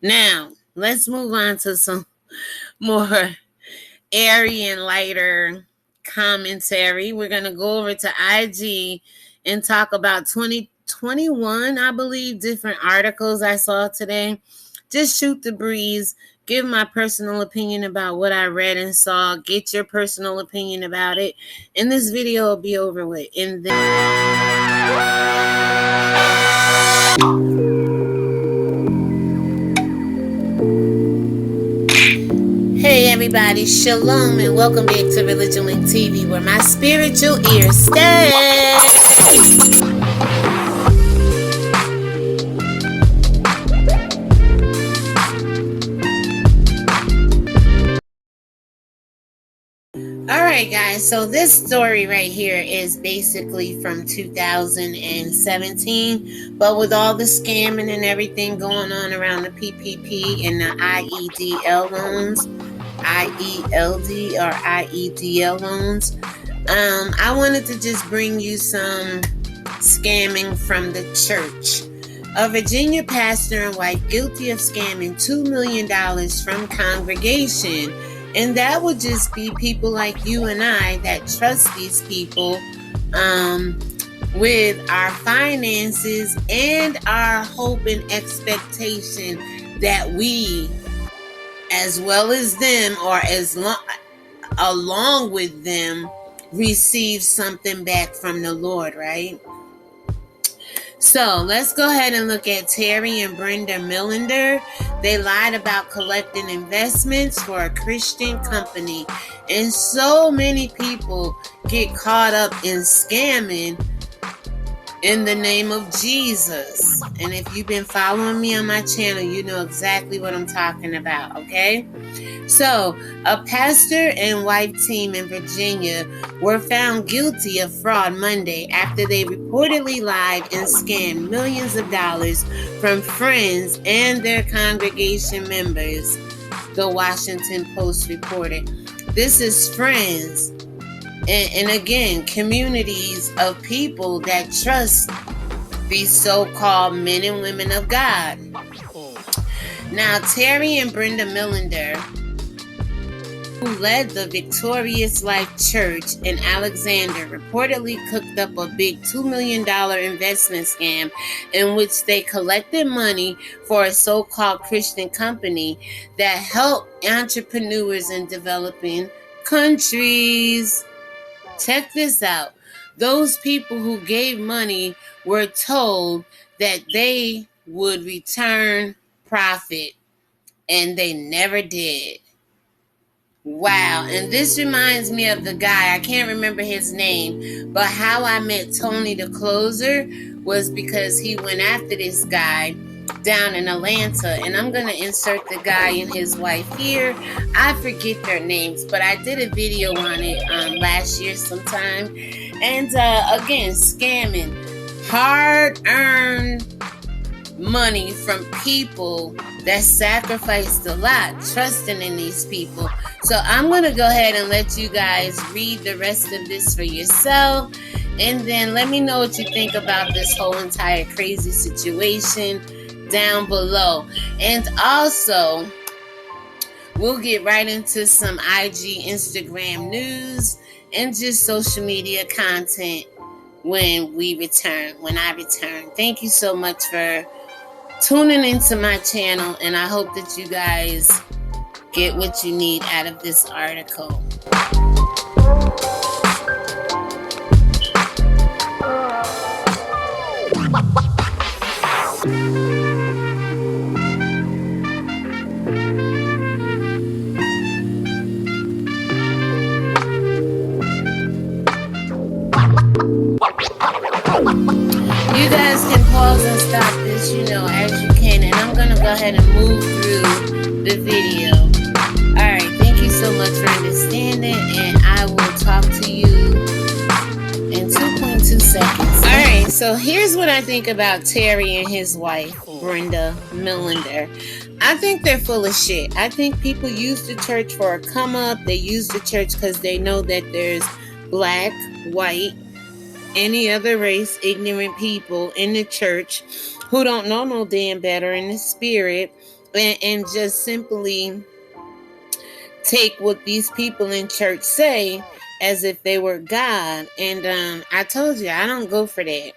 Now, let's move on to some more airy and lighter commentary. We're going to go over to IG and talk about 2021, I believe, different articles I saw today. Just shoot the breeze, give my personal opinion about what I read and saw, get your personal opinion about it, and this video will be over with. And Hey everybody, Shalom and welcome back to ReligionWinked Tea V, where my spiritual ears stay. Alright guys, so this story right here is basically from 2017, but with all the scamming and everything going on around the PPP and the IEDL loans, IELD or IEDL loans, I wanted to just bring you some scamming from the church. A Virginia pastor and wife guilty of scamming $2 million from congregation. And that would just be people like you and I that trust these people with our finances and our hope and expectation that we, as well as them or along with them, receive something back from the Lord, right? So let's go ahead and look at Terry and Brenda Millender. They lied about collecting investments for a Christian company. And so many people get caught up in scamming in the name of Jesus. And if you've been following me on my channel, you know exactly what I'm talking about, okay? So, a pastor and wife team in Virginia were found guilty of fraud Monday after they reportedly lied and scammed millions of dollars from friends and their congregation members, the Washington Post reported. This is friends and again, communities of people that trust these so-called men and women of God. Now, Terry and Brenda Millender, who led the Victorious Life Church in Alexander, reportedly cooked up a big $2 million investment scam in which they collected money for a so-called Christian company that helped entrepreneurs in developing countries. Check this out. Those people who gave money were told that they would return profit, and they never did. Wow. And this reminds me of the guy, I can't remember his name, but How I Met Tony the Closer was because he went after this guy down in Atlanta. And I'm going to insert the guy and his wife here. I forget their names, but I did a video on it last year sometime. And again, scamming hard-earned money from people that sacrificed a lot, trusting in these people. So I'm going to go ahead and let you guys read the rest of this for yourself. And then let me know what you think about this whole entire crazy situation down below. And also, we'll get right into some IG, Instagram news, and just social media content when I return. Thank you so much for tuning into my channel, and I hope that you guys get what you need out of this article. You guys can pause and stop this, as you can, and I'm going to go ahead and move through the video. Alright, thank you so much for understanding, and I will talk to you in 2.2 seconds. Alright, so here's what I think about Terry and his wife, Brenda Millender. I think they're full of shit. I think people use the church for a come up. They use the church because they know that there's black, white, any other race, ignorant people in the church who don't know no damn better in the spirit, and just simply take what these people in church say as if they were God. And I told you, I don't go for that.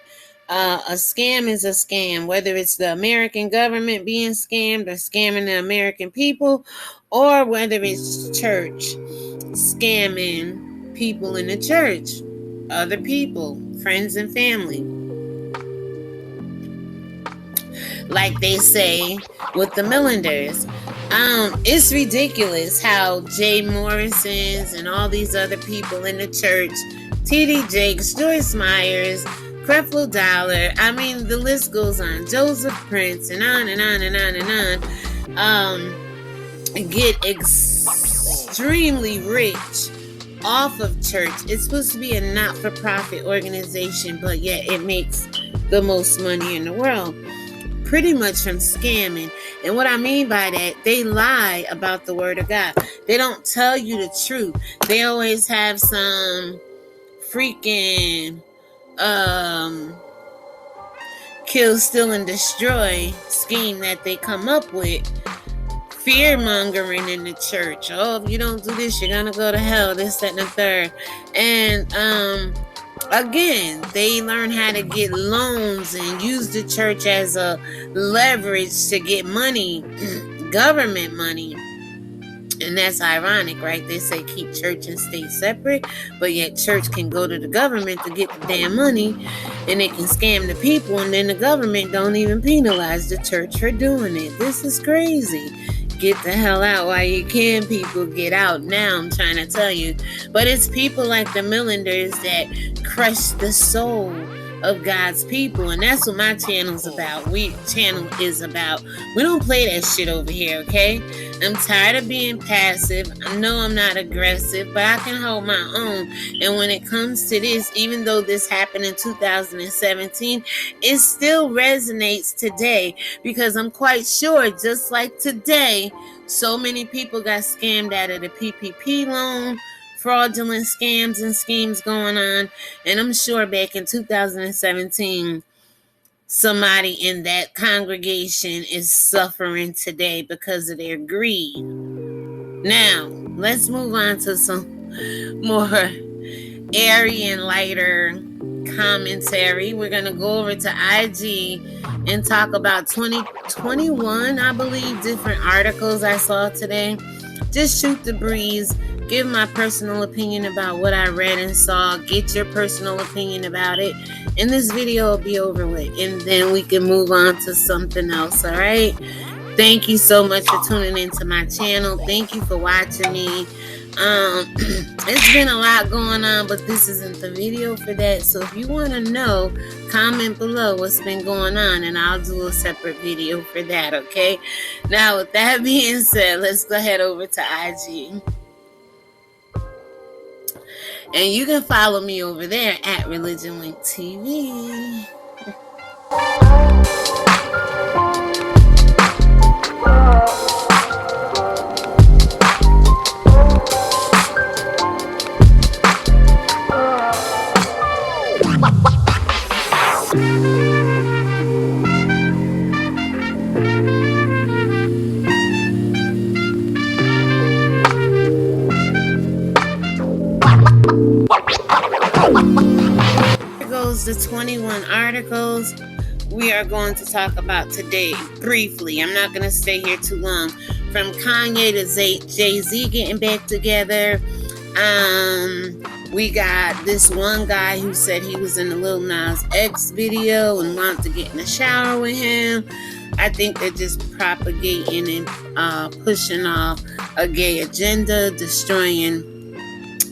A scam is a scam, whether it's the American government being scammed or scamming the American people, or whether it's church scamming people in the church, other people, friends and family. Like they say with the Millanders. It's ridiculous how Jay Morrison's and all these other people in the church, T.D. Jakes, Joyce Myers, Creflo Dollar, I mean, the list goes on, Joseph Prince, and on and on and on and on, get extremely rich off of church. It's supposed to be a not-for-profit organization, but yet it makes the most money in the world, pretty much from scamming. And what I mean by that, they lie about the word of God. They don't tell you the truth. They always have some freaking kill, steal, and destroy scheme that they come up with. Fear mongering in the church. Oh, if you don't do this, you're gonna go to hell, this, that, and the third. And again, they learn how to get loans and use the church as a leverage to get money, government money. And that's ironic, right? They say keep church and state separate, but yet church can go to the government to get the damn money, and they can scam the people, and then the government don't even penalize the church for doing it. This is crazy. Get the hell out while you can, people. Get out now, I'm trying to tell you. But it's people like the Millanders that crush the soul of God's people, and that's what my channel's about. We don't play that shit over here, okay? I'm tired of being passive. I know I'm not aggressive, but I can hold my own. And when it comes to this, even though this happened in 2017, it still resonates today, because I'm quite sure, just like today, so many people got scammed out of the PPP loan, fraudulent scams and schemes going on. And I'm sure back in 2017, somebody in that congregation is suffering today because of their greed. Now, let's move on to some more airy and lighter commentary. We're going to go over to IG and talk about 21, I believe, different articles I saw today. Just shoot the breeze. Give my personal opinion about what I read and saw. Get your personal opinion about it. And this video will be over with. And then we can move on to something else, all right? Thank you so much for tuning into my channel. Thank you for watching me. It's been a lot going on, but this isn't the video for that. So if you want to know, comment below what's been going on, and I'll do a separate video for that, okay? Now, with that being said, let's go ahead over to IG. And you can follow me over there at ReligionWinked Tea V. Here goes the 21 articles we are going to talk about today briefly. I'm not going to stay here too long. From Kanye to Jay-Z getting back together. We got this one guy who said he was in the Lil Nas X video and wanted to get in the shower with him. I think they're just propagating and pushing off a gay agenda, destroying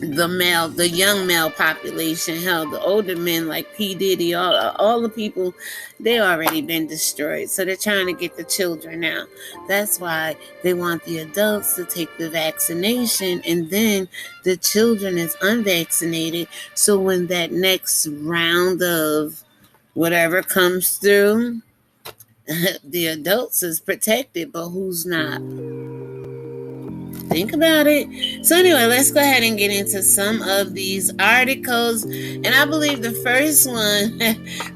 the young male population. Hell, the older men like P. Diddy, all the people, they already been destroyed. So they're trying to get the children now. That's why they want the adults to take the vaccination, and then the children is unvaccinated. So when that next round of whatever comes through, the adults is protected, but who's not? Think about it. So anyway, let's go ahead and get into some of these articles. And I believe the first one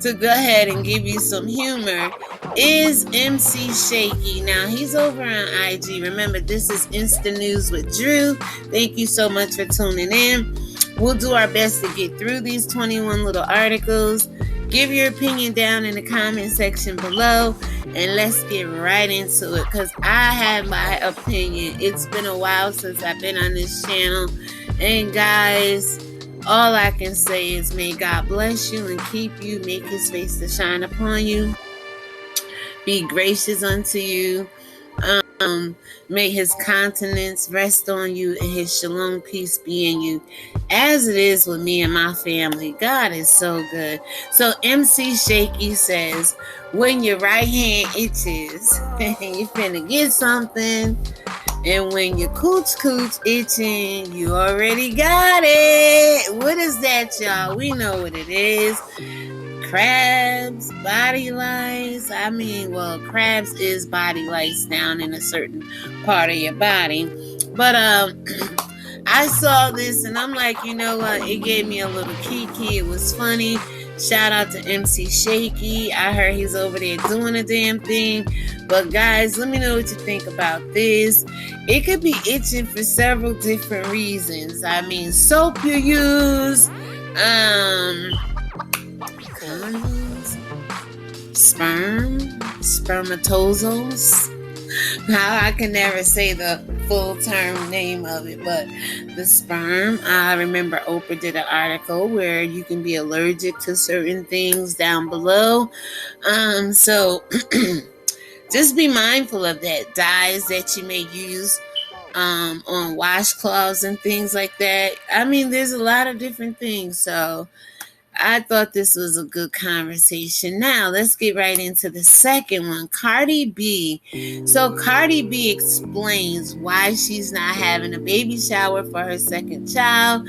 to go ahead and give you some humor is MC Shaky. Now, he's over on IG. Remember, this is Insta-News with Dru. Thank you so much for tuning in. We'll do our best to get through these 21 little articles. Give your opinion down in the comment section below, and let's get right into it, because I have my opinion. It's been a while since I've been on this channel, and guys, all I can say is may God bless you and keep you, make his face to shine upon you, be gracious unto you, may his countenance rest on you, and his shalom peace be in you, as it is with me and my family. God is so good. So MC Shaky says, when your right hand itches and you finna get something, and when your cooch itching, you already got it. What is that, y'all? We know what it is. Crabs, body lice. Crabs is body lice down in a certain part of your body. But I saw this and I'm like, you know what? It gave me a little kiki. It was funny. Shout out to MC Shaky. I heard he's over there doing a damn thing. But guys, let me know what you think about this. It could be itching for several different reasons. Soap you use, condoms, spermatozoas. Now, I can never say the full term name of it, but the sperm. I remember Oprah did an article where you can be allergic to certain things down below. So just be mindful of that. Dyes that you may use on washcloths and things like that. There's a lot of different things. So I thought this was a good conversation. Now, let's get right into the second one. Cardi B. So Cardi B explains why she's not having a baby shower for her second child.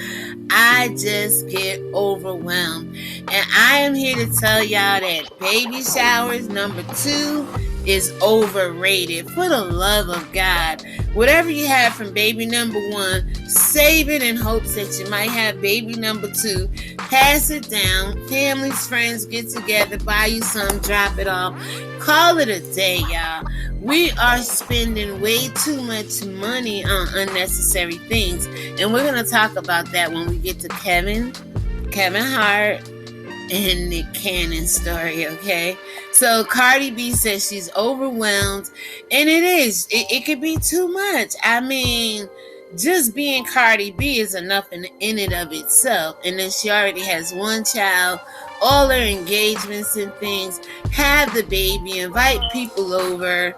I just get overwhelmed. And I am here to tell y'all that baby showers number 2 is overrated. For the love of God. Whatever you have from baby number 1, save it in hopes that you might have baby number 2. Pass it down. Families, friends get together, buy you some, drop it off. Call it a day, y'all. We are spending way too much money on unnecessary things. And we're going to talk about that when we get to Kevin Hart, and Nick Cannon story, okay? So Cardi B says she's overwhelmed, and it is. It could be too much. Just being Cardi B is enough in it of itself. And then she already has one child, all her engagements and things, have the baby, invite people over,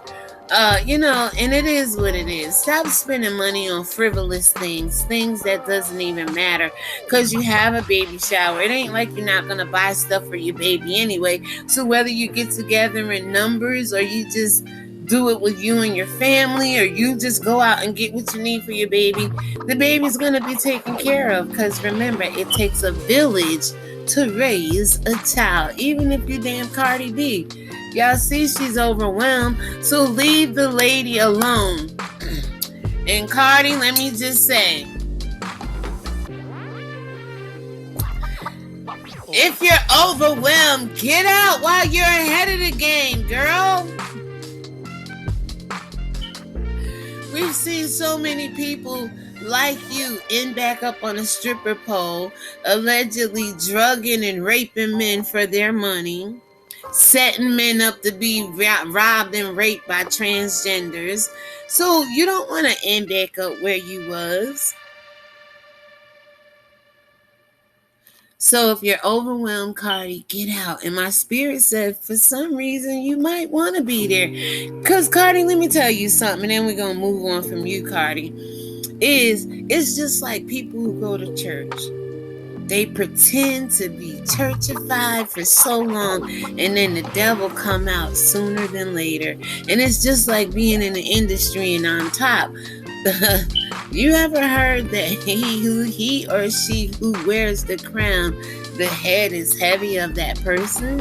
and it is what it is. Stop spending money on frivolous things that doesn't even matter, because you have a baby shower. It ain't like you're not going to buy stuff for your baby anyway. So whether you get together in numbers, or you just do it with you and your family, or you just go out and get what you need for your baby, the baby's going to be taken care of, because remember, it takes a village to raise a child, even if you damn Cardi B. Y'all see she's overwhelmed, so leave the lady alone. And Cardi, let me just say, if you're overwhelmed, get out while you're ahead of the game, girl. We've seen so many people like you end back up on a stripper pole, allegedly drugging and raping men for their money, setting men up to be robbed and raped by transgenders. So you don't want to end back up where you was. So if you're overwhelmed, Cardi, get out. And my spirit said, for some reason, you might want to be there. Because, Cardi, let me tell you something, and then we're going to move on from you, Cardi. It's just like people who go to church. They pretend to be churchified for so long, and then the devil come out sooner than later. And it's just like being in the industry and on top. You ever heard that he or she who wears the crown, the head is heavy of that person?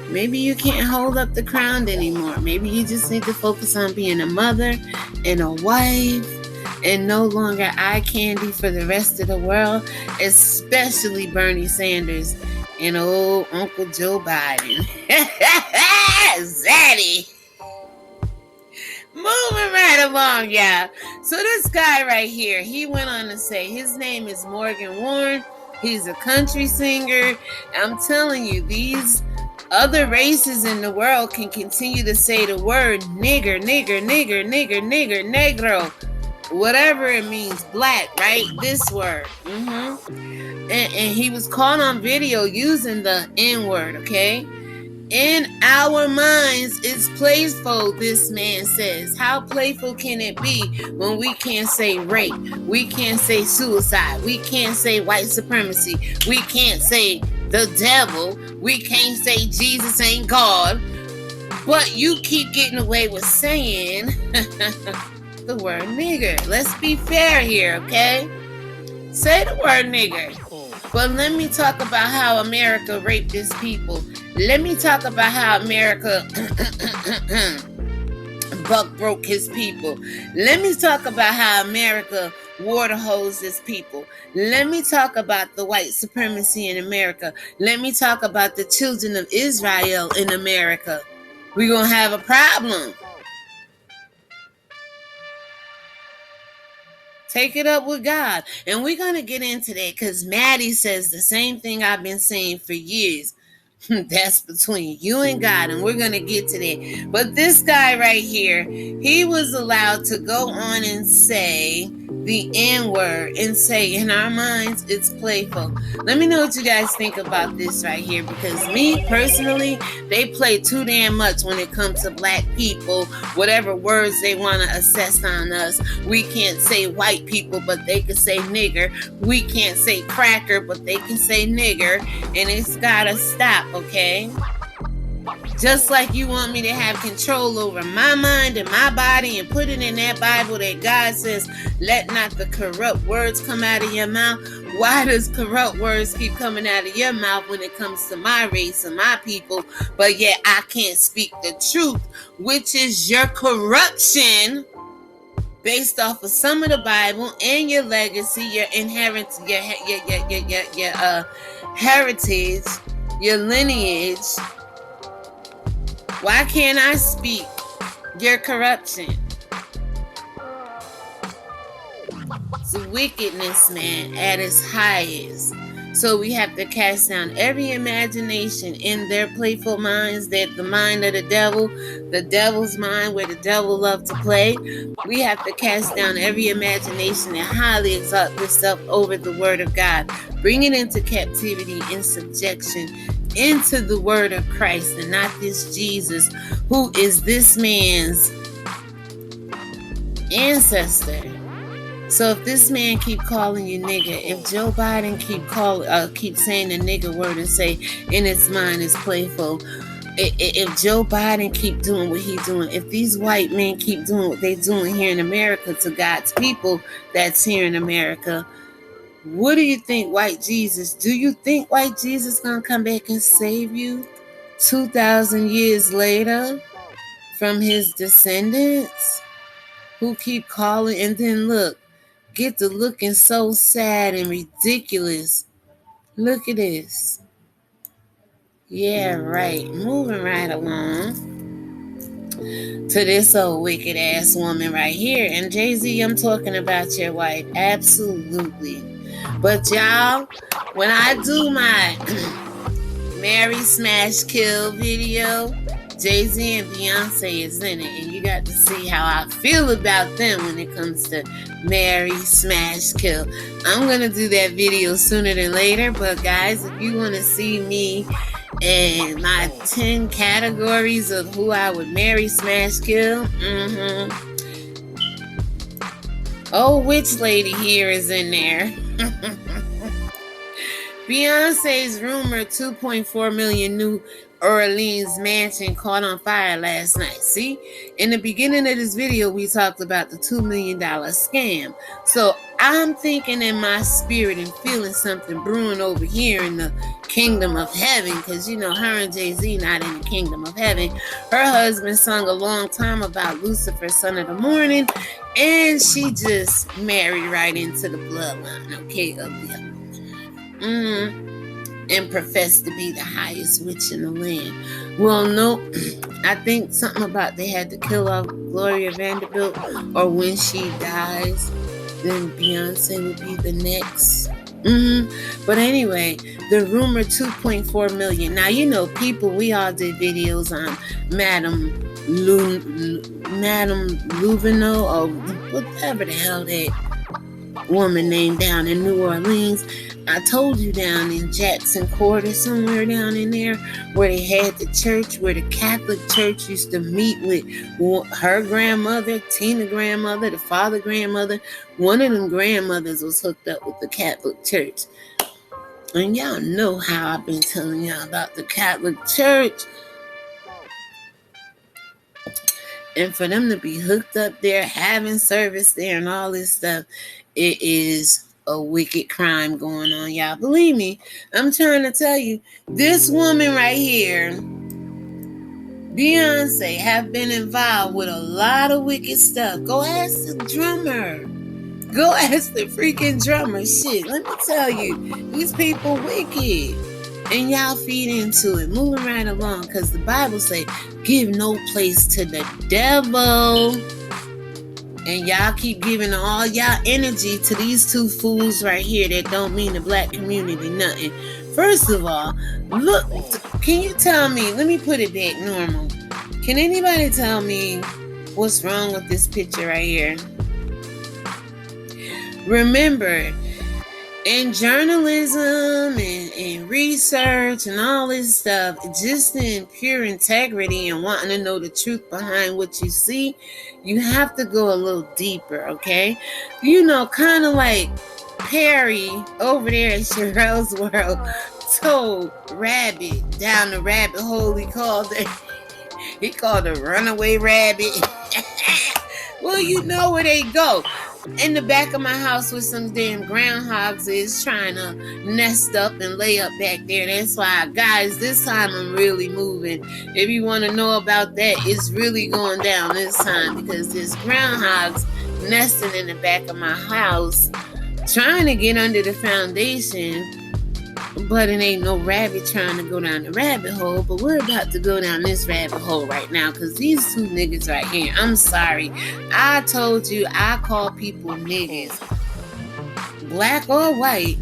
Maybe you can't hold up the crown anymore. Maybe you just need to focus on being a mother and a wife and no longer eye candy for the rest of the world, especially Bernie Sanders and old Uncle Joe Biden. Zaddy. Moving right along, y'all. So this guy right here, he went on to say his name is Morgan Warren. He's a country singer. I'm telling you, these other races in the world can continue to say the word nigger, nigger, nigger, nigger, nigger, negro, whatever it means, black, right? This word. And he was caught on video using the N-word, okay? In our minds, it's playful, this man says. How playful can it be when we can't say rape? We can't say suicide. We can't say white supremacy. We can't say the devil. We can't say Jesus ain't God. But you keep getting away with saying the word nigger. Let's be fair here, okay? Say the word nigger. But let me talk about how America raped its people. Let me talk about how America buck broke his people. Let me talk about how America water hosed his people. Let me talk about the white supremacy in America. Let me talk about the children of Israel in America. We're going to have a problem. Take it up with God. And we're going to get into that because Maddie says the same thing I've been saying for years. That's between you and God, and we're going to get to that. But this guy right here, he was allowed to go on and say the N-word and say, in our minds, it's playful. Let me know what you guys think about this right here, because me, personally, they play too damn much when it comes to black people, whatever words they want to assess on us. We can't say white people, but they can say nigger. We can't say cracker, but they can say nigger, and it's got to stop. Okay? Just like you want me to have control over my mind and my body and put it in that Bible that God says, let not the corrupt words come out of your mouth. Why does corrupt words keep coming out of your mouth when it comes to my race and my people, but yet I can't speak the truth, which is your corruption based off of some of the Bible and your legacy, your inheritance, your heritage, your lineage. Why can't I speak your corruption? It's wickedness, man, at its highest. So we have to cast down every imagination in their playful minds, that the mind of the devil's mind, where the devil loves to play. We have to cast down every imagination and highly exalt yourself over the word of God. Bring it into captivity and subjection into the word of Christ, and not this Jesus, who is this man's ancestor. So if this man keep calling you nigger, if Joe Biden keep saying the nigger word and say in his mind is playful, if Joe Biden keep doing what he's doing, if these white men keep doing what they're doing here in America to God's people that's here in America, what do you think, white Jesus? Do you think white Jesus gonna come back and save you 2,000 years later from his descendants who keep calling and then get to looking so sad and ridiculous? Look at this. Yeah, right. Moving right along to this old wicked ass woman right here. And Jay-Z, I'm talking about your wife. Absolutely. But y'all, when I do my Marry, Smash, Kill video, Jay-Z and Beyonce is in it. And you got to see how I feel about them when it comes to Marry, Smash, Kill. I'm going to do that video sooner than later. But guys, if you want to see me and my 10 categories of who I would marry, smash, kill, oh, which lady here is in there? Beyonce's rumored $2.4 million New Orleans mansion caught on fire last night. See, in the beginning of this video, we talked about the $2 million scam. So I'm thinking in my spirit and feeling something brewing over here in the kingdom of heaven, because her and Jay-Z not in the kingdom of heaven. Her husband sung a long time about Lucifer, son of the morning, and she just married right into the bloodline, okay, of the and professed to be the highest witch in the land. Well, no, I think something about they had to kill off Gloria Vanderbilt, or when she dies, then Beyonce would be the next. But anyway, the rumor 2.4 million. Now, people, we all did videos on Madame Louvino, or whatever the hell that woman named down in New Orleans. I told you down in Jackson Court or somewhere down in there, where they had the church, where the Catholic Church used to meet with her grandmother, Tina grandmother, the father grandmother. One of them grandmothers was hooked up with the Catholic Church. And y'all know how I've been telling y'all about the Catholic Church. And for them to be hooked up there, having service there and all this stuff, it is a wicked crime going on, y'all. Believe me, I'm trying to tell you, this woman right here, Beyonce, have been involved with a lot of wicked stuff. Go ask the drummer. Go ask the freaking drummer. Shit, let me tell you, these people wicked. And y'all feed into it. Moving right along, because the Bible say, give no place to the devil. And y'all keep giving all y'all energy to these two fools right here that don't mean the black community nothing. First of all, look, can you tell me, let me put it back normal. Can anybody tell me what's wrong with this picture right here? Remember, in journalism and research and all this stuff, just in pure integrity and wanting to know the truth behind what you see, you have to go a little deeper, okay? Kind of like Perry over there at Sherelle's World told Rabbit down the rabbit hole. He called a runaway rabbit. Well, you know where they go. In the back of my house with some damn groundhogs is trying to nest up and lay up back there. That's why, guys, this time I'm really moving. If you want to know about that, it's really going down this time, because there's groundhogs nesting in the back of my house trying to get under the foundation, but it ain't no rabbit trying to go down the rabbit hole. But we're about to go down this rabbit hole right now, because these two niggas right here, I'm sorry, I told you I call people niggas, black or white,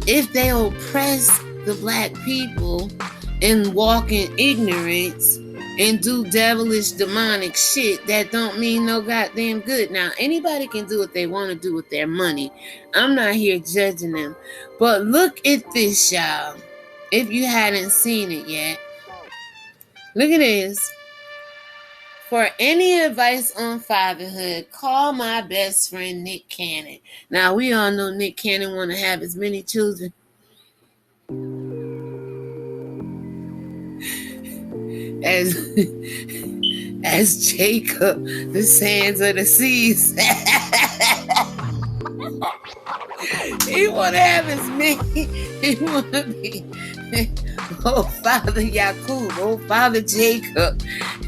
if they oppress the black people and walk in ignorance and do devilish demonic shit, that don't mean no goddamn good. Now, anybody can do what they want to do with their money. I'm not here judging them. But look at this, y'all. If you hadn't seen it yet, look at this. For any advice on fatherhood, call my best friend Nick Cannon. Now, we all know Nick Cannon want to have as many children as Jacob, the sands of the seas. He want to have as many. He want to be Father Yakub, Father Jacob.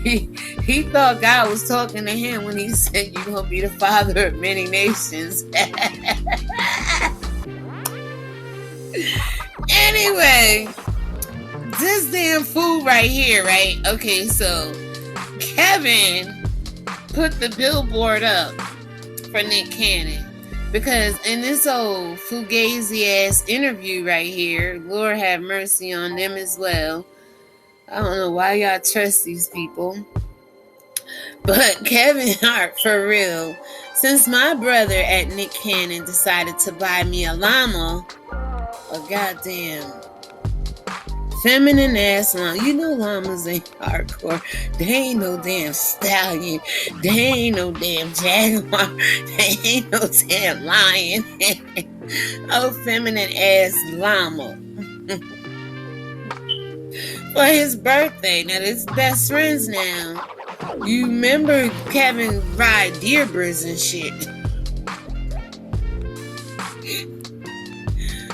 He thought God was talking to him when he said, you're going to be the father of many nations. Anyway, this damn fool right here, right? Okay, so Kevin put the billboard up for Nick Cannon, because in this old fugazi ass interview right here, Lord have mercy on them as well. I don't know why y'all trust these people. But Kevin Hart, for real, since my brother at Nick Cannon decided to buy me a llama, a goddamn feminine ass llama. You know llamas ain't hardcore. They ain't no damn stallion. They ain't no damn jaguar. They ain't no damn lion. Oh, feminine ass llama. For his birthday. Now, it's best friends now. You remember Kevin ride deer birds and shit.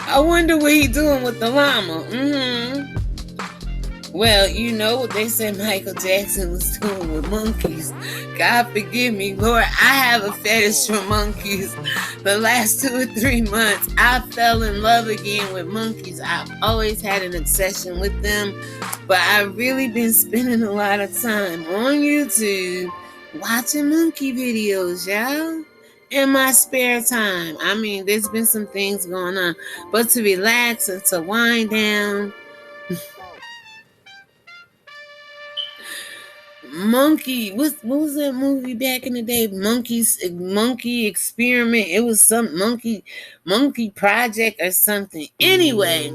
I wonder what he doing with the llama. Well, you know what they said Michael Jackson was doing with monkeys. God forgive me, Lord. I have a fetish for monkeys. The last 2 or 3 months, I fell in love again with monkeys. I've always had an obsession with them, but I've really been spending a lot of time on YouTube watching monkey videos, y'all. In my spare time. I mean, there's been some things going on, but to relax and to wind down. Monkey, what was that movie back in the day? Monkey Experiment. It was some monkey project or something. Anyway,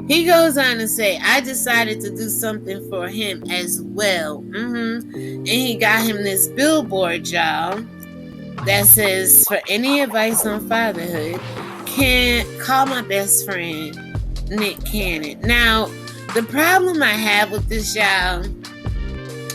he goes on to say, I decided to do something for him as well. And he got him this billboard, y'all, that says, for any advice on fatherhood, can call my best friend, Nick Cannon. Now, the problem I have with this, y'all,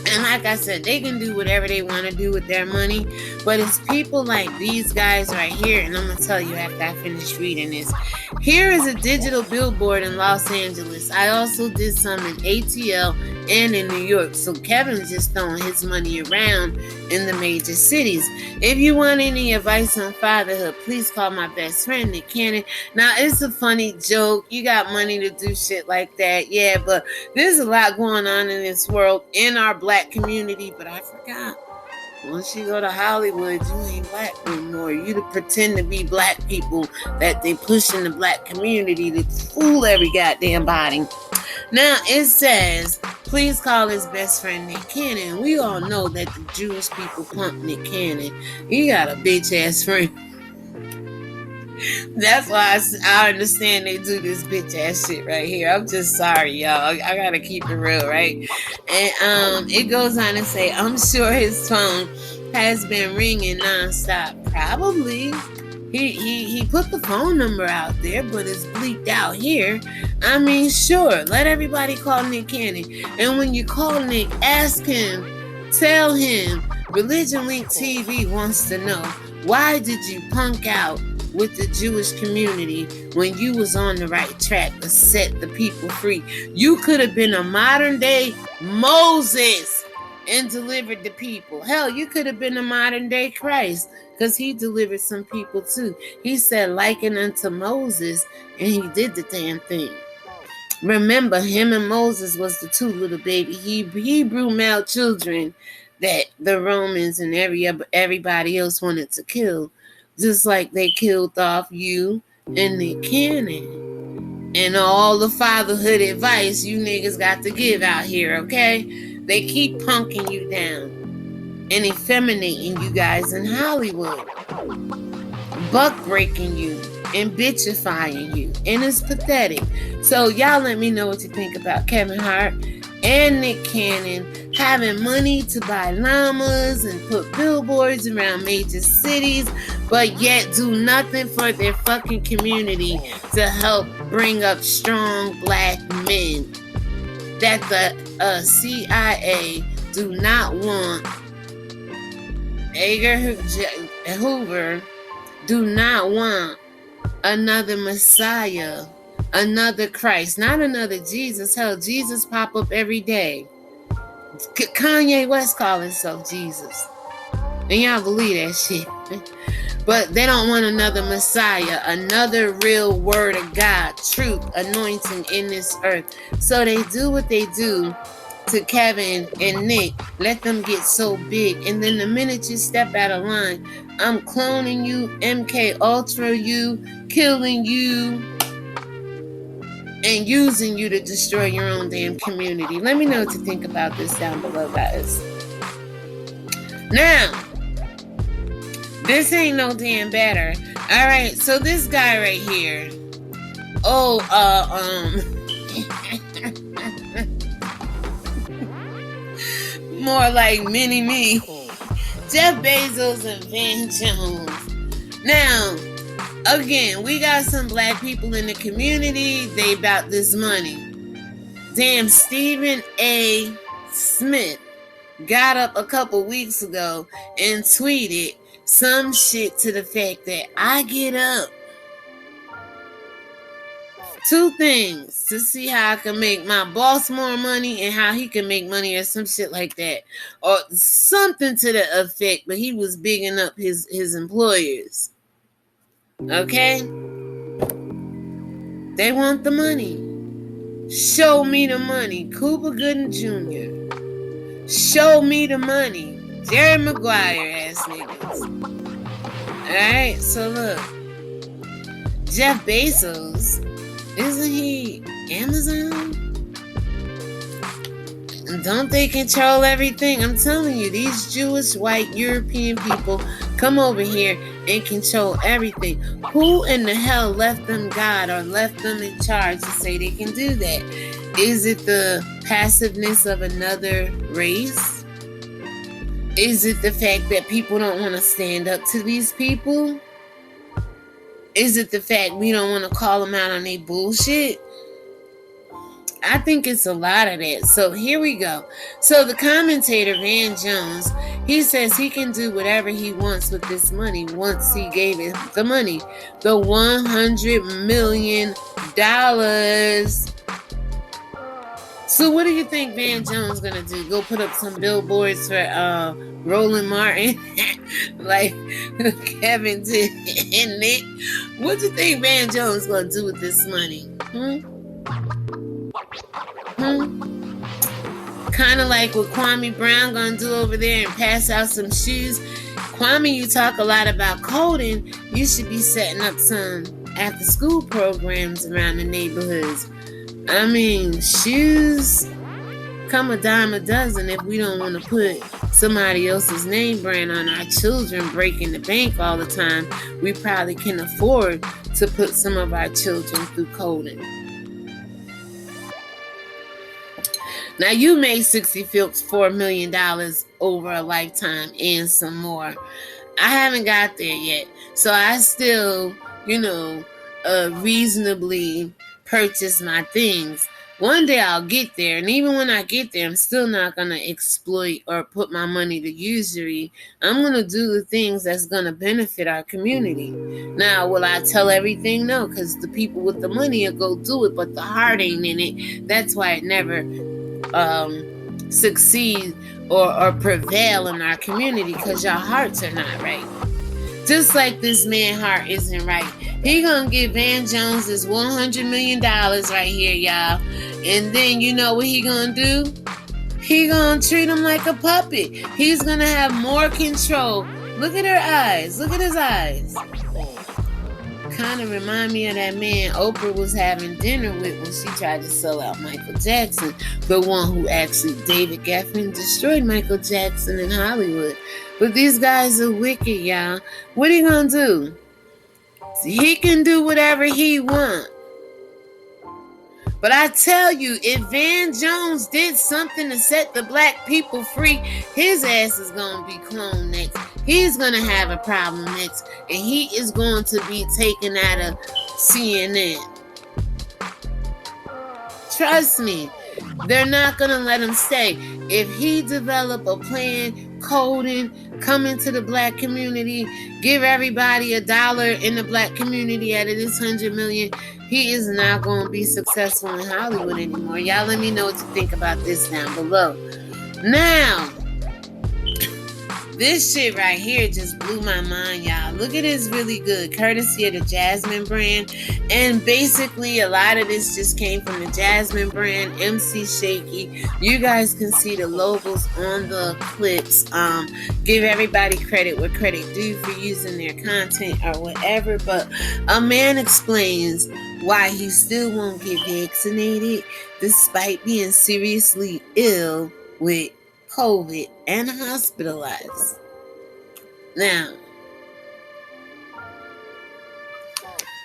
and like I said, they can do whatever they want to do with their money. But it's people like these guys right here. And I'm going to tell you after I finish reading this. Here is a digital billboard in Los Angeles. I also did some in ATL and in New York. So Kevin's just throwing his money around in the major cities. If you want any advice on fatherhood, please call my best friend, Nick Cannon. Now, it's a funny joke. You got money to do shit like that. Yeah, but there's a lot going on in this world, in our black community. But I forgot. Once you go to Hollywood, you ain't black anymore. You to pretend to be black people that they push in the black community to fool every goddamn body. Now, it says, please call his best friend Nick Cannon. We all know that the Jewish people pump Nick Cannon. He got a bitch-ass friend. That's why I understand they do this bitch-ass shit right here. I'm just sorry, y'all. I gotta keep it real, right? And it goes on to say, I'm sure his phone has been ringing nonstop. Probably. He put the phone number out there, but it's bleeped out here. I mean, sure, let everybody call Nick Cannon. And when you call Nick, ask him, tell him, ReligionWinked Tea V wants to know, why did you punk out with the Jewish community when you was on the right track to set the people free? You could have been a modern day Moses and delivered the people. Hell, you could have been a modern day Christ, because he delivered some people too. He said, liken unto Moses, and he did the damn thing. Remember, him and Moses was the two little baby Hebrew male children that the Romans and everybody else wanted to kill. Just like they killed off you and Nick Cannon. And all the fatherhood advice you niggas got to give out here, okay? They keep punking you down and effeminating you guys in Hollywood. Buck breaking you and bitchifying you. And it's pathetic. So y'all let me know what you think about Kevin Hart and Nick Cannon having money to buy llamas and put billboards around major cities, but yet do nothing for their fucking community to help bring up strong black men. That the CIA do not want, Edgar Hoover do not want another Messiah, another Christ, not another Jesus. Hell, Jesus pop up every day. Kanye West call himself Jesus. And y'all believe that shit. But they don't want another Messiah, another real word of God, truth, anointing in this earth. So they do what they do to Kevin and Nick. Let them get so big. And then the minute you step out of line, I'm cloning you, MK Ultra you, killing you, and using you to destroy your own damn community. Let me know what you think about this down below, guys. Now, this ain't no damn better. All right, so this guy right here. More like mini-me. Jeff Bezos and Van Jones. Now, again, we got some black people in the community. They about this money. Damn, Stephen A. Smith got up a couple weeks ago and tweeted some shit to the fact that I get up 2 things to see how I can make my boss more money and how he can make money or some shit like that. Or something to the effect, but he was bigging up his employers. Okay? They want the money. Show me the money. Cuba Gooding Jr. Show me the money. Jerry Maguire ass niggas. Alright, so look. Jeff Bezos, isn't he Amazon? Don't they control everything? I'm telling you, these Jewish, white, European people come over here and control everything. Who in the hell left them God or left them in charge to say they can do that? Is it the passiveness of another race? Is it the fact that people don't want to stand up to these people? Is it the fact we don't want to call them out on their bullshit? I think it's a lot of that. So here we go. So the commentator, Van Jones, he says he can do whatever he wants with this money once he gave it the money. The $100 million. So what do you think Van Jones gonna do? Go put up some billboards for Roland Martin like Kevin did and Nick? What do you think Van Jones gonna do with this money? Kind of like what Kwame Brown gonna do over there and pass out some shoes. Kwame, you talk a lot about coding. You should be setting up some after school programs around the neighborhoods. I mean, shoes come a dime a dozen if we don't want to put somebody else's name brand on our children breaking the bank all the time. We probably can afford to put some of our children through coding. Now, you made $64 million over a lifetime and some more. I haven't got there yet. So I still, reasonably purchase my things. One day I'll get there. And even when I get there, I'm still not going to exploit or put my money to usury. I'm going to do the things that's going to benefit our community. Now, will I tell everything? No, because the people with the money will go do it, but the heart ain't in it. That's why it never succeed or prevail in our community, because your hearts are not right. Just like this man's heart isn't right. He gonna get Van Jones his $100 million right here, y'all. And then you know what he gonna do? He gonna treat him like a puppet. He's gonna have more control. Look at her eyes. Look at his eyes. Kind of remind me of that man Oprah was having dinner with when she tried to sell out Michael Jackson, the one who actually, David Geffen, destroyed Michael Jackson in Hollywood. But these guys are wicked, y'all. What are you gonna do? He can do whatever he wants. But I tell you, if Van Jones did something to set the black people free, his ass is gonna be cloned next. He's going to have a problem next, and he is going to be taken out of CNN. Trust me, they're not going to let him stay. If he develop a plan, coding, come into the black community, give everybody $1 in the black community out of this $100 million, he is not going to be successful in Hollywood anymore. Y'all let me know what you think about this down below. Now, this shit right here just blew my mind, y'all. Look at this, really good. Courtesy of the Jasmine brand. And basically, a lot of this just came from the Jasmine brand, MC Shaky. You guys can see the logos on the clips. Give everybody credit where credit due for using their content or whatever. But a man explains why he still won't get vaccinated despite being seriously ill with COVID and hospitalized. Now,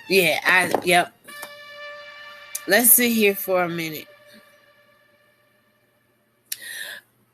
yep. Let's sit here for a minute.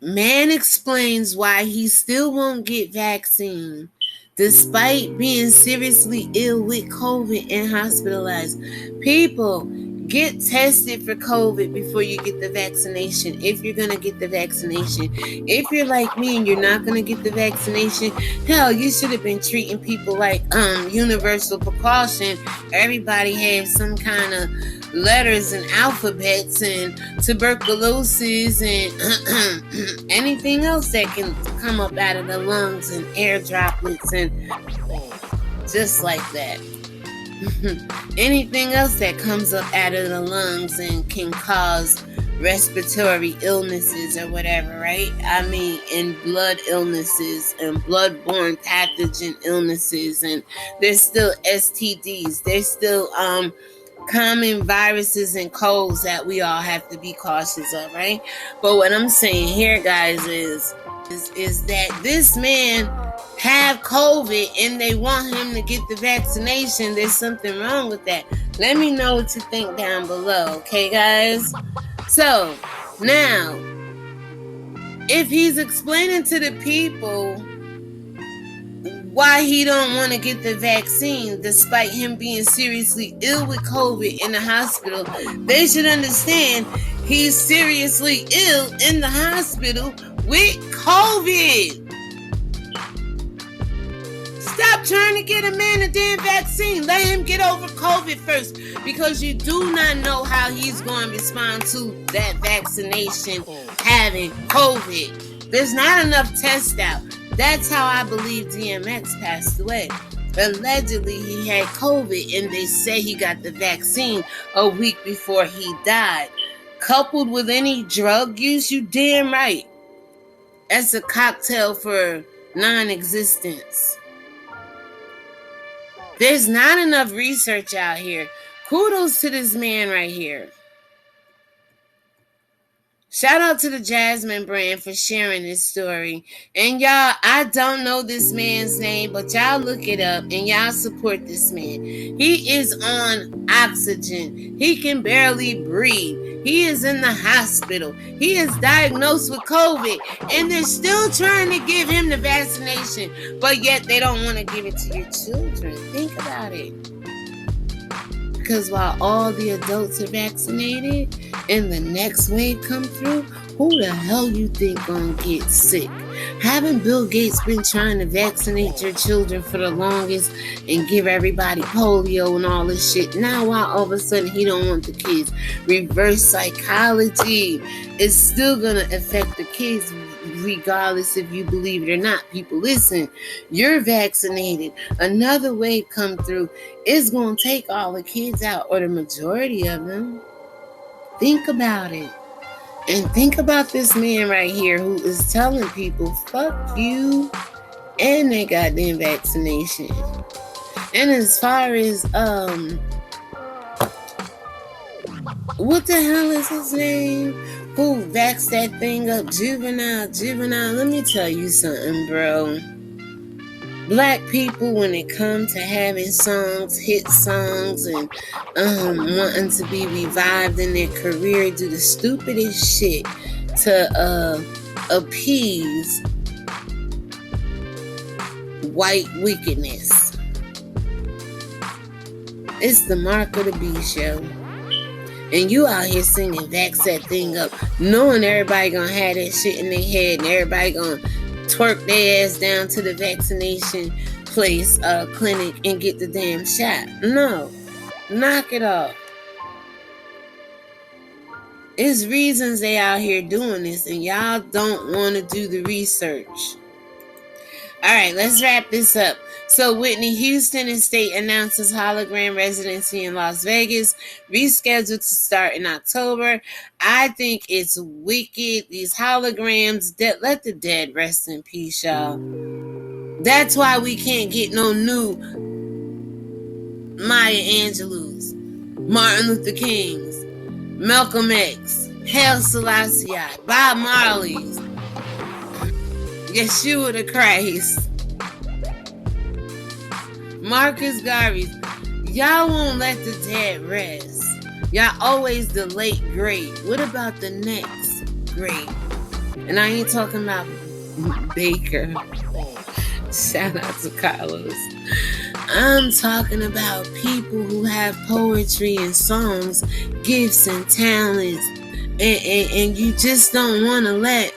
Man explains why he still won't get vaccine despite being seriously ill with COVID and hospitalized. People, get tested for COVID before you get the vaccination, if you're going to get the vaccination. If you're like me and you're not going to get the vaccination, hell, you should have been treating people like universal precaution. Everybody has some kind of letters and alphabets and tuberculosis and anything else that can come up out of the lungs and air droplets and just like that. Anything else that comes up out of the lungs and can cause respiratory illnesses or whatever, right? I mean, and blood illnesses and bloodborne pathogen illnesses, and there's still STDs. There's still common viruses and colds that we all have to be cautious of, right? But what I'm saying here, guys, is that this man have COVID and they want him to get the vaccination. There's something wrong with that. Let me know what you think down below, okay, guys? So, now, if he's explaining to the people why he don't want to get the vaccine despite him being seriously ill with COVID in the hospital, they should understand he's seriously ill in the hospital with COVID. Stop trying to get a man a damn vaccine. Let him get over COVID first, because you do not know how he's going to respond to that vaccination having COVID. There's not enough tests out. That's how I believe DMX passed away. Allegedly, he had COVID, and they say he got the vaccine a week before he died. Coupled with any drug use, you damn right. That's a cocktail for non-existence. There's not enough research out here. Kudos to this man right here. Shout out to the Jasmine brand for sharing this story. And y'all, I don't know this man's name, but y'all look it up and y'all support this man. He is on oxygen. He can barely breathe. He is in the hospital. He is diagnosed with COVID, and they're still trying to give him the vaccination, but yet they don't want to give it to your children. Think about it. Because while all the adults are vaccinated and the next wave come through, who the hell you think gonna get sick? Haven't Bill Gates been trying to vaccinate your children for the longest and give everybody polio and all this shit? Now why all of a sudden he don't want the kids? Reverse psychology is still gonna affect the kids regardless if you believe it or not. People, listen, you're vaccinated. Another wave come through. It's gonna take all the kids out, or the majority of them. Think about it. And think about this man right here who is telling people, fuck you and their goddamn vaccination. And as far as, what the hell is his name? Who vaxxed that thing up? Juvenile. Let me tell you something, bro. Black people, when it comes to having songs, hit songs, and wanting to be revived in their career, do the stupidest shit to appease white wickedness. It's the mark of the beast, yo. And you out here singing vax that thing up, knowing everybody gonna have that shit in their head and everybody gonna twerk their ass down to the vaccination place, clinic, and get the damn shot. No. Knock it off. It's reasons they out here doing this, and y'all don't want to do the research. Alright, let's wrap this up. So Whitney Houston estate announces hologram residency in Las Vegas, rescheduled to start in October. I think it's wicked. These holograms, let the dead rest in peace, y'all. That's why we can't get no new Maya Angelou's, Martin Luther King's, Malcolm X, Haile Selassie, Bob Marley's, Yeshua the Christ, Marcus Garvey's. Y'all won't let the dead rest. Y'all always the late great. What about the next great? And I ain't talking about Baker. Shout out to Carlos. I'm talking about people who have poetry and songs, gifts and talents, and you just don't want to let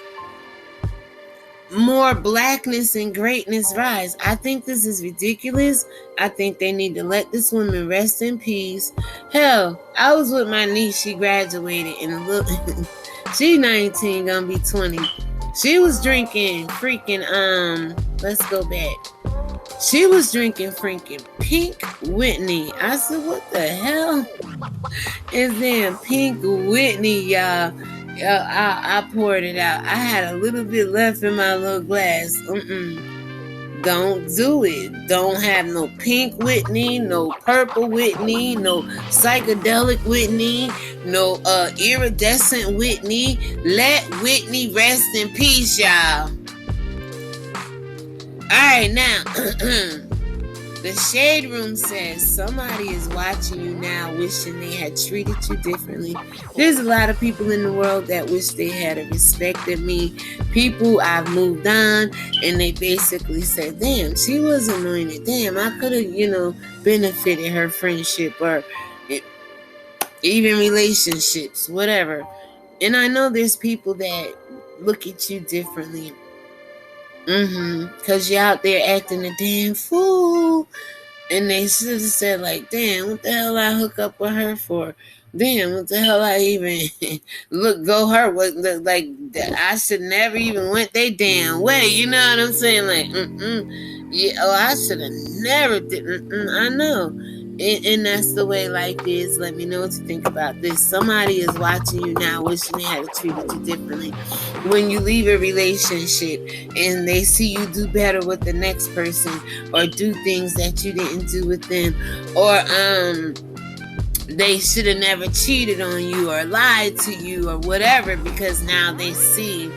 more blackness and greatness rise. I think this is ridiculous. I think they need to let this woman rest in peace. Hell, I was with my niece. She graduated, and look, she 19, gonna be 20. She was drinking freaking, let's go back. She was drinking freaking Pink Whitney. I said, what the hell is damn Pink Whitney, y'all? I poured it out. I had a little bit left in my little glass. Don't do it. Don't have no Pink Whitney, no Purple Whitney, no psychedelic Whitney, no iridescent Whitney. Let Whitney rest in peace, y'all. Alright, now, the Shade Room says somebody is watching you now wishing they had treated you differently. There's a lot of people in the world that wish they had respected me. People I've moved on, and they basically said, damn, she was anointed. Damn, I could have, benefited her friendship or even relationships, whatever. And I know there's people that look at you differently. Because you're out there acting a damn fool. And they should have said, like, damn, what the hell I hook up with her for? Damn, what the hell I even go her? Like, I should never even went they damn way. You know what I'm saying? Like, yeah, I should have never did. I know. And that's the way life is. Let me know what you think about this. Somebody is watching you now wishing they had treated you differently. When you leave a relationship and they see you do better with the next person or do things that you didn't do with them, or they should have never cheated on you or lied to you or whatever, because now they see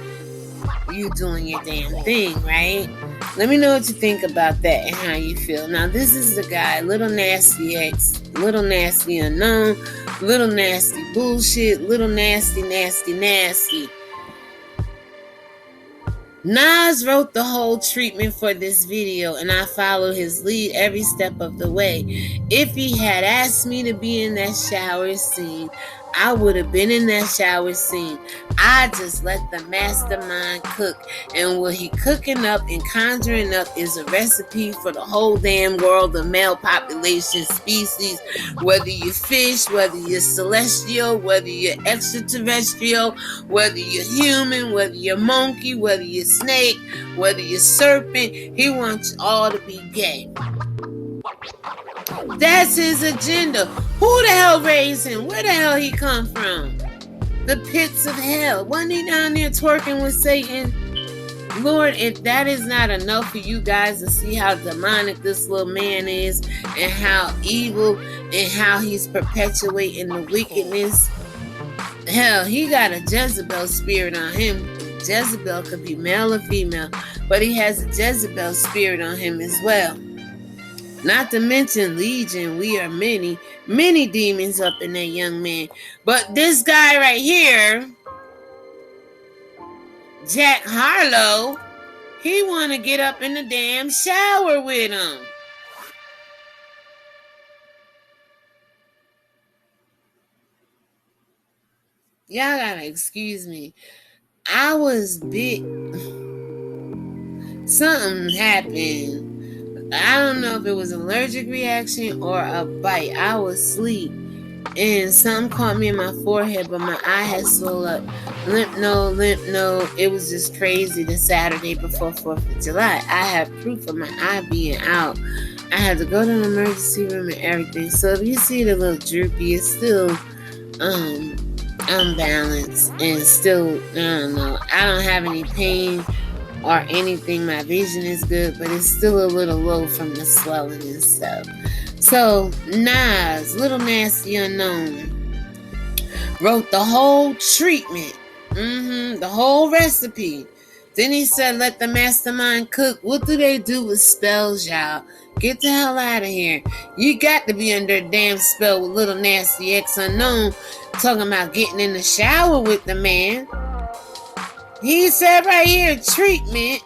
you doing your damn thing, right? Let me know what you think about that and how you feel. Now, this is the guy, Little Nasty X, Little Nasty Unknown, Little Nasty Bullshit, Little Nasty, Nasty, Nasty. Nas wrote the whole treatment for this video, and I followed his lead every step of the way. If he had asked me to be in that shower scene, I would have been in that shower scene. I just let the mastermind cook. And what he cooking up and conjuring up is a recipe for the whole damn world, the male population species. Whether you're fish, whether you're celestial, whether you're extraterrestrial, whether you're human, whether you're monkey, whether you're snake, whether you're serpent, he wants you all to be gay. That's his agenda. Who the hell raised him? Where the hell he come from? The pits of hell. Wasn't he down there twerking with Satan? Lord, if that is not enough for you guys to see how demonic this little man is and how evil and how he's perpetuating the wickedness, hell, he got a Jezebel spirit on him. Jezebel could be male or female, but he has a Jezebel spirit on him as well. Not to mention Legion, we are many, many demons up in that young man. But this guy right here, Jack Harlow, he want to get up in the damn shower with him. Y'all gotta excuse me. I was bit. Something happened. I don't know if it was an allergic reaction or a bite. I was asleep and something caught me in my forehead, but my eye had swelled up. Lymph node. It was just crazy the Saturday before 4th of July. I have proof of my eye being out. I had to go to the emergency room and everything. So if you see it a little droopy, it's still unbalanced and still, I don't know. I don't have any pain or anything. My vision is good, but it's still a little low from the swelling and stuff. So Nas, Little Nasty Unknown, wrote the whole treatment, the whole recipe. Then he said, let the mastermind cook. What do they do with spells, y'all? Get the hell out of here. You got to be under a damn spell with Little Nasty X Unknown talking about getting in the shower with the man. He said right here, treatment.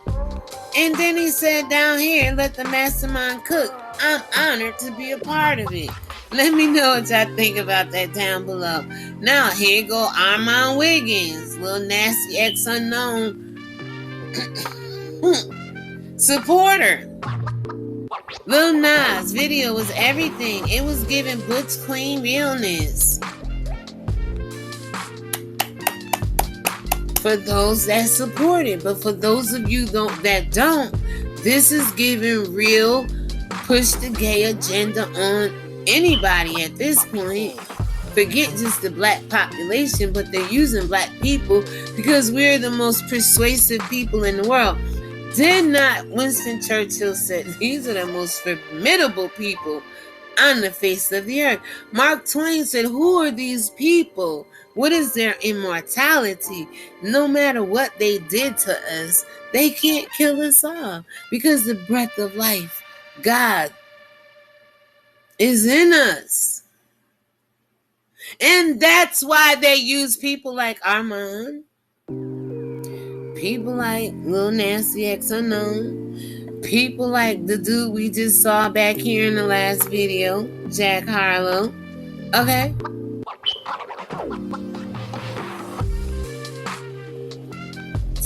And then he said down here, let the mastermind cook. I'm honored to be a part of it. Let me know what y'all think about that down below. Now, here go Armand Wiggins, Little Nasty X Unknown. Supporter. Lil Nas video was everything. It was giving butch clean realness. For those that support it, but for those of you that don't, this is giving real push the gay agenda on anybody at this point. Forget just the black population, but they're using black people because we're the most persuasive people in the world. Did not Winston Churchill said these are the most formidable people on the face of the earth? Mark Twain said, who are these people? What is their immortality? No matter what they did to us, they can't kill us all because the breath of life, God, is in us. And that's why they use people like Armand, people like Lil Nasty X Unknown, people like the dude we just saw back here in the last video, Jack Harlow. Okay?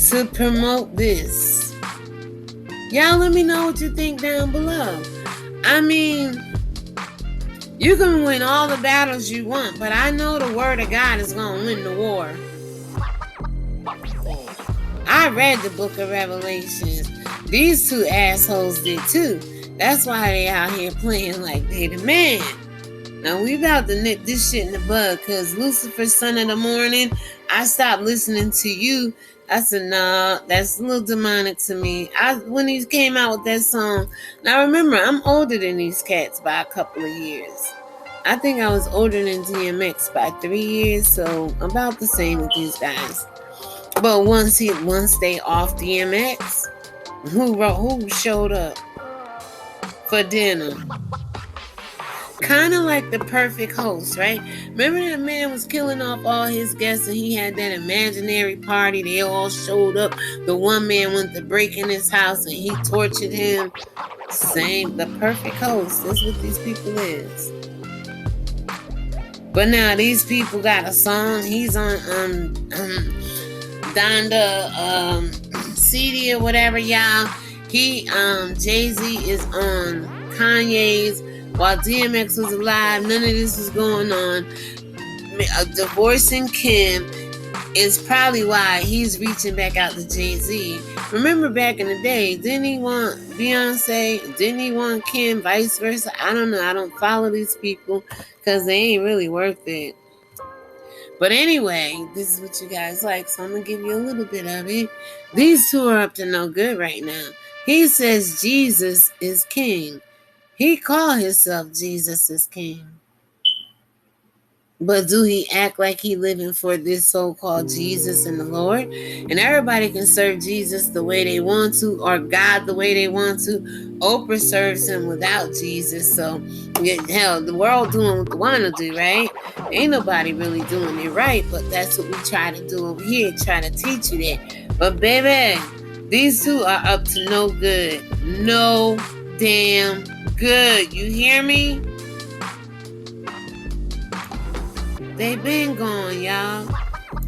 To promote this. Y'all let me know what you think down below. I mean, you can win all the battles you want, but I know the word of God is going to win the war. I read the book of Revelations. These two assholes did too. That's why they out here playing like they the man. Now we about to nip this shit in the bud, because Lucifer, son of the morning, I stopped listening to you. I said, nah, that's a little demonic to me. When he came out with that song, now remember, I'm older than these cats by a couple of years. I think I was older than DMX by 3 years, so about the same with these guys. But once they off DMX, who showed up for dinner? Kind of like the perfect host, right? Remember that man was killing off all his guests and he had that imaginary party. They all showed up. The one man went to break in his house and he tortured him. Same, the perfect host. That's what these people is. But now these people got a song. He's on Donda CD or whatever, y'all. Jay-Z is on Kanye's. While DMX was alive, none of this was going on. Divorcing Kim is probably why he's reaching back out to Jay-Z. Remember back in the day, didn't he want Beyonce? Didn't he want Kim? Vice versa? I don't know. I don't follow these people because they ain't really worth it. But anyway, this is what you guys like, so I'm going to give you a little bit of it. These two are up to no good right now. He says Jesus is king. He called himself Jesus is king. But do he act like he living for this so-called Jesus and the Lord? And everybody can serve Jesus the way they want to, or God the way they want to. Oprah serves him without Jesus. So, hell, the world doing what they want to do, right? Ain't nobody really doing it right, but that's what we try to do over here, try to teach you that. But baby, these two are up to no good. No damn good. You hear me? They been gone, y'all.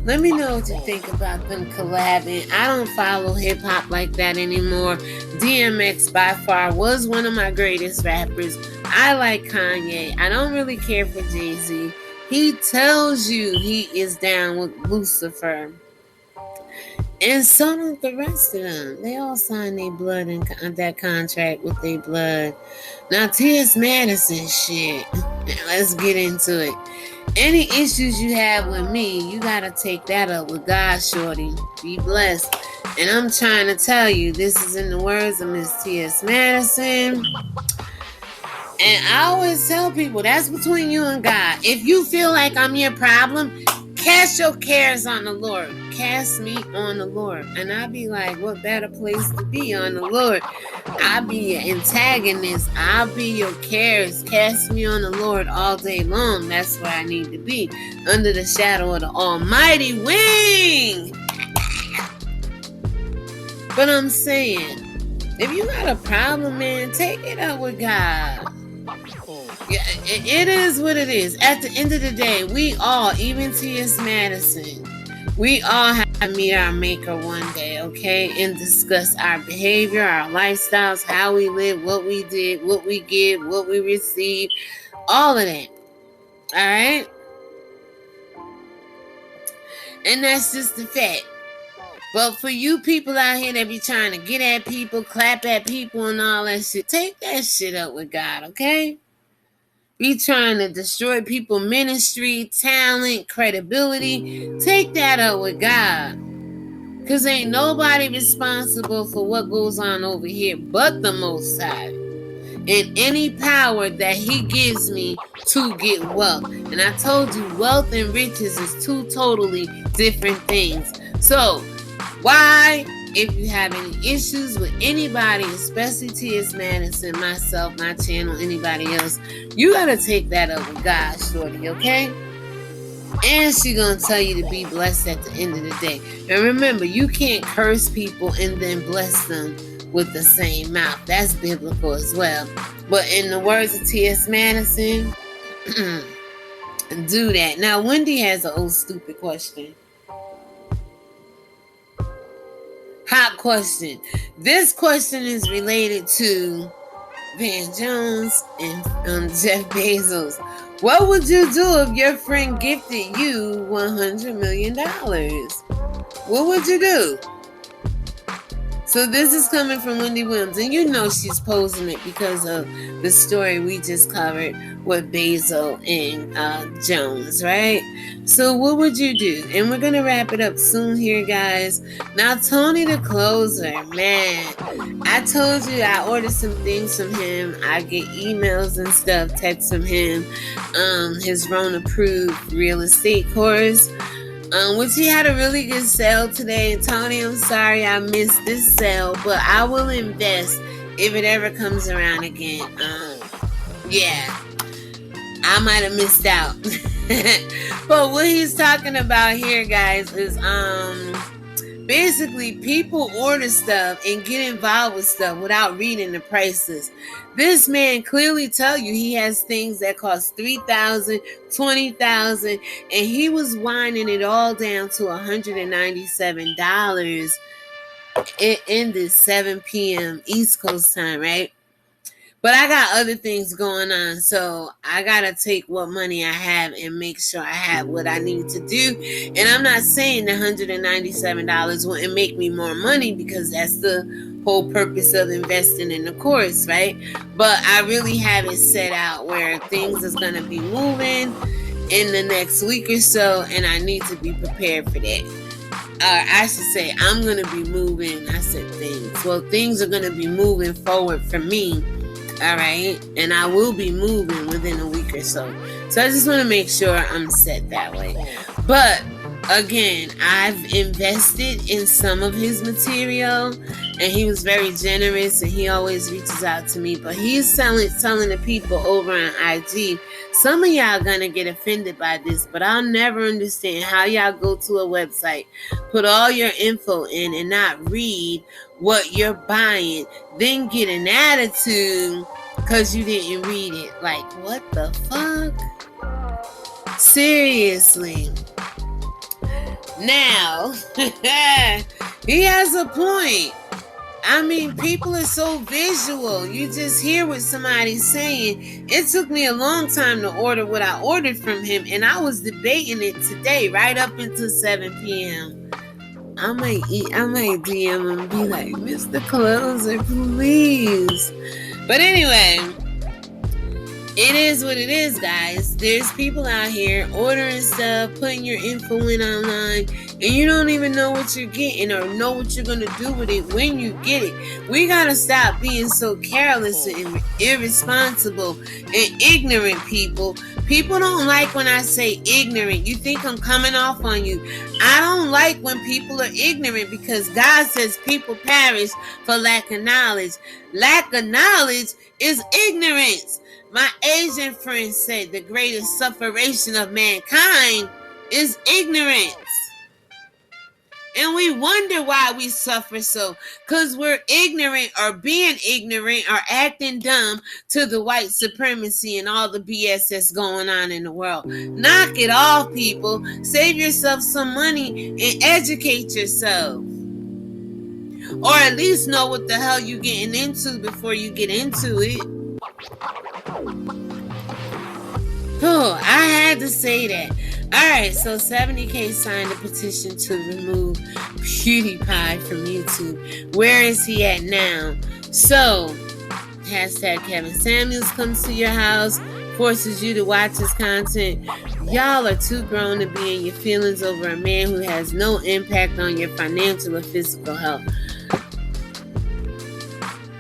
Let me know what you think about them collabing. I don't follow hip-hop like that anymore. DMX by far was one of my greatest rappers. I like Kanye. I don't really care for Jay-Z. He tells you he is down with Lucifer. And so don't the rest of them. They all signed their blood in that contract with their blood. Now, T.S. Madison shit. Let's get into it. Any issues you have with me, you got to take that up with God, shorty. Be blessed. And I'm trying to tell you, this is in the words of Miss T.S. Madison. And I always tell people, that's between you and God. If you feel like I'm your problem, cast your cares on the Lord. Cast me on the Lord. And I'll be like, what better place to be on the Lord? I'll be your antagonist. I'll be your cares. Cast me on the Lord all day long. That's where I need to be. Under the shadow of the Almighty wing. But I'm saying, if you got a problem, man, take it up with God. Yeah, it is what it is. At the end of the day, we all, even T.S. Madison, We all have to meet our maker one day, okay? And discuss our behavior, our lifestyles, how we live, what we did, what we give, what we receive, all of that. All right? And that's just the fact. But for you people out here that be trying to get at people, clap at people and all that shit, take that shit up with God, okay? Be trying to destroy people, ministry, talent, credibility. Take that up with God. Because ain't nobody responsible for what goes on over here but the Most High. And any power that he gives me to get wealth. And I told you, wealth and riches is two totally different things. So, why, if you have any issues with anybody, especially T.S. Madison, myself, my channel, anybody else, you gotta take that up with God, shorty, okay? And she gonna tell you to be blessed at the end of the day. And remember, you can't curse people and then bless them with the same mouth. That's biblical as well. But in the words of T.S. Madison, do that. Now, Wendy has an old stupid question. Hot question. This question is related to Van Jones and Jeff Bezos. What would you do if your friend gifted you $100 million? What would you do? So this is coming from Wendy Williams, and you know she's posing it because of the story we just covered with Bezos and Jones, right? So what would you do? And we're going to wrap it up soon here, guys. Now, Tony the Closer, man, I told you I ordered some things from him. I get emails and stuff, texts from him, his Rona-approved real estate course. Which he had a really good sale today. And Tony, I'm sorry I missed this sale, but I will invest if it ever comes around again. Yeah, I might have missed out. But what he's talking about here, guys, is basically people order stuff and get involved with stuff without reading the prices. This man clearly tell you he has things that cost $3,000, $20,000, and he was winding it all down to $197 in this 7 p.m. East Coast time, right? But I got other things going on, so I gotta take what money I have and make sure I have what I need to do. And I'm not saying the $197 wouldn't make me more money, because that's the whole purpose of investing in the course, right? But I really have it set out where things is gonna be moving in the next week or so, and I need to be prepared for that. I should say I'm gonna be moving. I said things. Well, things are gonna be moving forward for me. All right, and I will be moving within a week or so. So I just want to make sure I'm set that way. But again, I've invested in some of his material, and he was very generous, and he always reaches out to me. But he's telling the people over on IG. Some of y'all gonna get offended by this, but I'll never understand how y'all go to a website, put all your info in, and not read what you're buying, then get an attitude because you didn't read it. Like, what the fuck? Seriously. Now, he has a point. I mean, people are so visual. You just hear what somebody's saying. It took me a long time to order what I ordered from him, and I was debating it today, right up until 7 p.m. I might DM him and be like, Mr. Closer, please. But anyway, it is what it is, guys. There's people out here ordering stuff, putting your info in online, and you don't even know what you're getting or know what you're going to do with it when you get it. We got to stop being so careless and irresponsible and ignorant, people. People don't like when I say ignorant. You think I'm coming off on you. I don't like when people are ignorant, because God says people perish for lack of knowledge. Lack of knowledge is ignorance. My Asian friend said the greatest separation of mankind is ignorance. And we wonder why we suffer so, because we're ignorant or being ignorant or acting dumb to the white supremacy and all the BS that's going on in the world. Knock it off, people. Save yourself some money and educate yourself. Or at least know what the hell you're getting into before you get into it. Oh, I had to say that. Alright, so 70K signed a petition to remove PewDiePie from YouTube. Where is he at now? So, hashtag Kevin Samuels comes to your house, forces you to watch his content. Y'all are too grown to be in your feelings over a man who has no impact on your financial or physical health.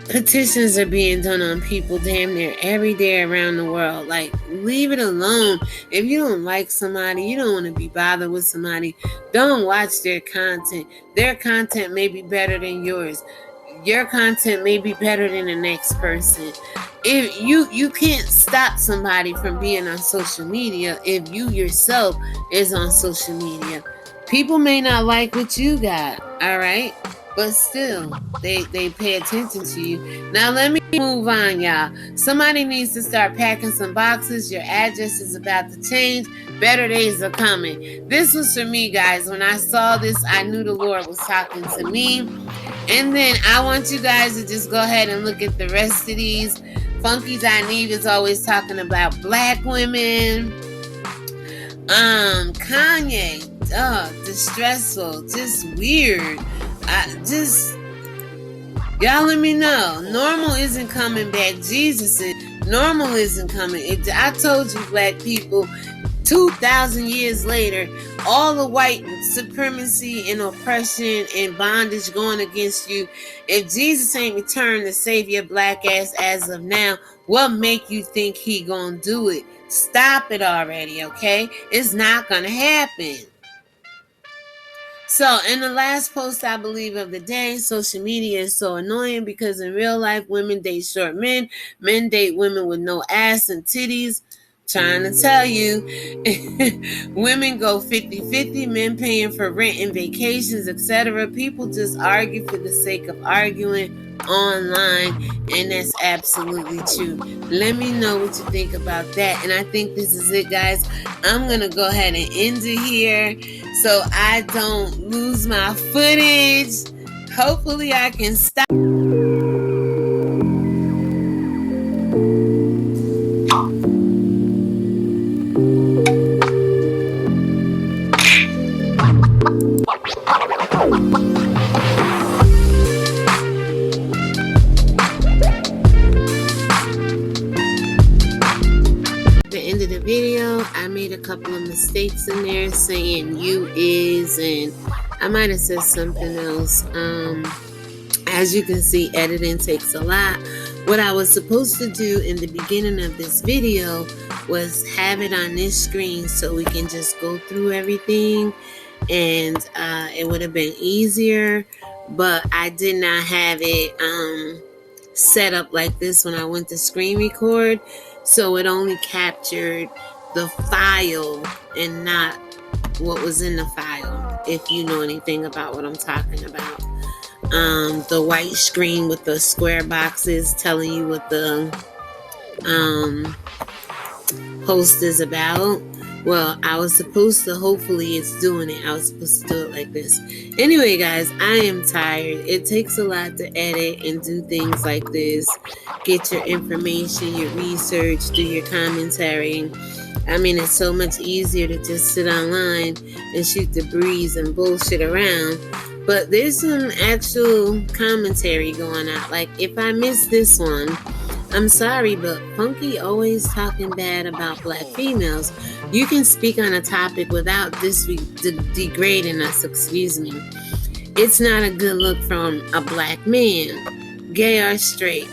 Petitions are being done on people damn near every day around the world. Like, leave it alone. If you don't like somebody, you don't want to be bothered with somebody, don't watch their content. Their content may be better than yours. Your content may be better than the next person. If you can't stop somebody from being on social media if you yourself is on social media. People may not like what you got, all right? But still, they pay attention to you. Now, let me move on, y'all. Somebody needs to start packing some boxes. Your address is about to change. Better days are coming. This was for me, guys. When I saw this, I knew the Lord was talking to me. And then I want you guys to just go ahead and look at the rest of these. Funky Dineve is always talking about black women. Kanye, distressful, just weird. Y'all let me know. Normal isn't coming back. Jesus is. Normal isn't coming. I told you, black people, 2,000 years later, all the white supremacy and oppression and bondage going against you. If Jesus ain't returned to save your black ass as of now, what make you think he gonna do it? Stop it already, okay? It's not gonna happen. So, in the last post, I believe, of the day, social media is so annoying because in real life, women date short men. Men date women with no ass and titties. Trying to tell you, women go 50-50, men paying for rent and vacations, etc. People just argue for the sake of arguing online, and that's absolutely true. Let me know what you think about that. And I think this is it, guys. I'm going to go ahead and end it here so I don't lose my footage. Hopefully I can stop. Video, I made a couple of mistakes in there saying you is, and I might have said something else. As you can see, editing takes a lot. What I was supposed to do in the beginning of this video was have it on this screen so we can just go through everything, and it would have been easier, but I did not have it set up like this when I went to screen record. So it only captured the file and not what was in the file, if you know anything about what I'm talking about. The white screen with the square boxes telling you what the post is about. Well, I was supposed to, hopefully it's doing it. I was supposed to do it like this. Anyway, guys, I am tired. It takes a lot to edit and do things like this. Get your information, your research, do your commentary. I mean, it's so much easier to just sit online and shoot the breeze and bullshit around. But there's some actual commentary going on. Like, if I miss this one, I'm sorry, but Funky always talking bad about black females. You can speak on a topic without degrading us, excuse me. It's not a good look from a black man, gay or straight.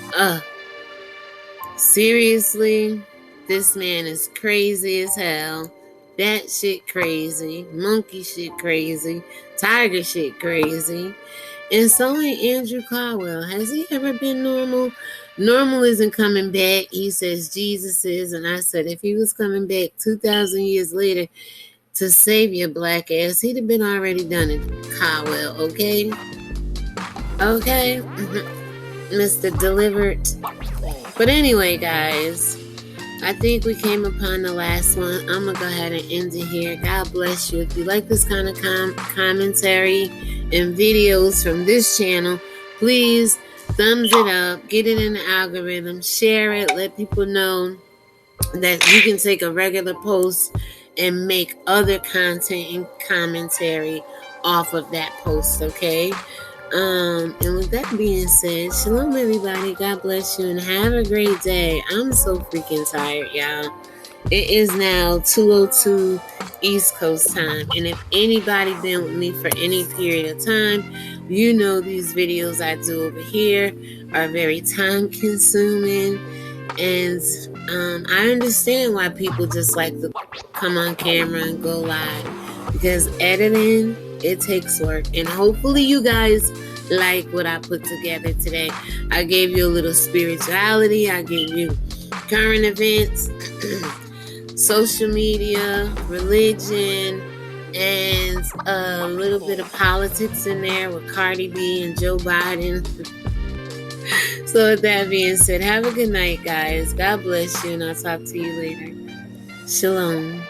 Seriously, this man is crazy as hell. That shit crazy. Monkey shit crazy. Tiger shit crazy. And so ain't Andrew Caldwell. Has he ever been normal? Normal isn't coming back. He says Jesus is. And I said if he was coming back 2,000 years later, to save your black ass. He'd have been already done it, Caldwell, okay? Okay? Mr. Delivered. But anyway, guys, I think we came upon the last one. I'm going to go ahead and end it here. God bless you. If you like this kind of commentary and videos from this channel, please thumbs it up, get it in the algorithm, share it, let people know that you can take a regular post and make other content and commentary off of that post, okay? And with that being said, shalom everybody, God bless you, and have a great day. I'm so freaking tired, y'all. It is now 2:02 East Coast time, and if anybody been with me for any period of time, you know these videos I do over here are very time consuming, and I understand why people just like to come on camera and go live, because editing, it takes work. And hopefully you guys like what I put together today. I gave you a little spirituality, I gave you current events, social media, religion, and a little bit of politics in there with Cardi B and Joe Biden. So with that being said, have a good night, guys. God bless you, and I'll talk to you later. Shalom.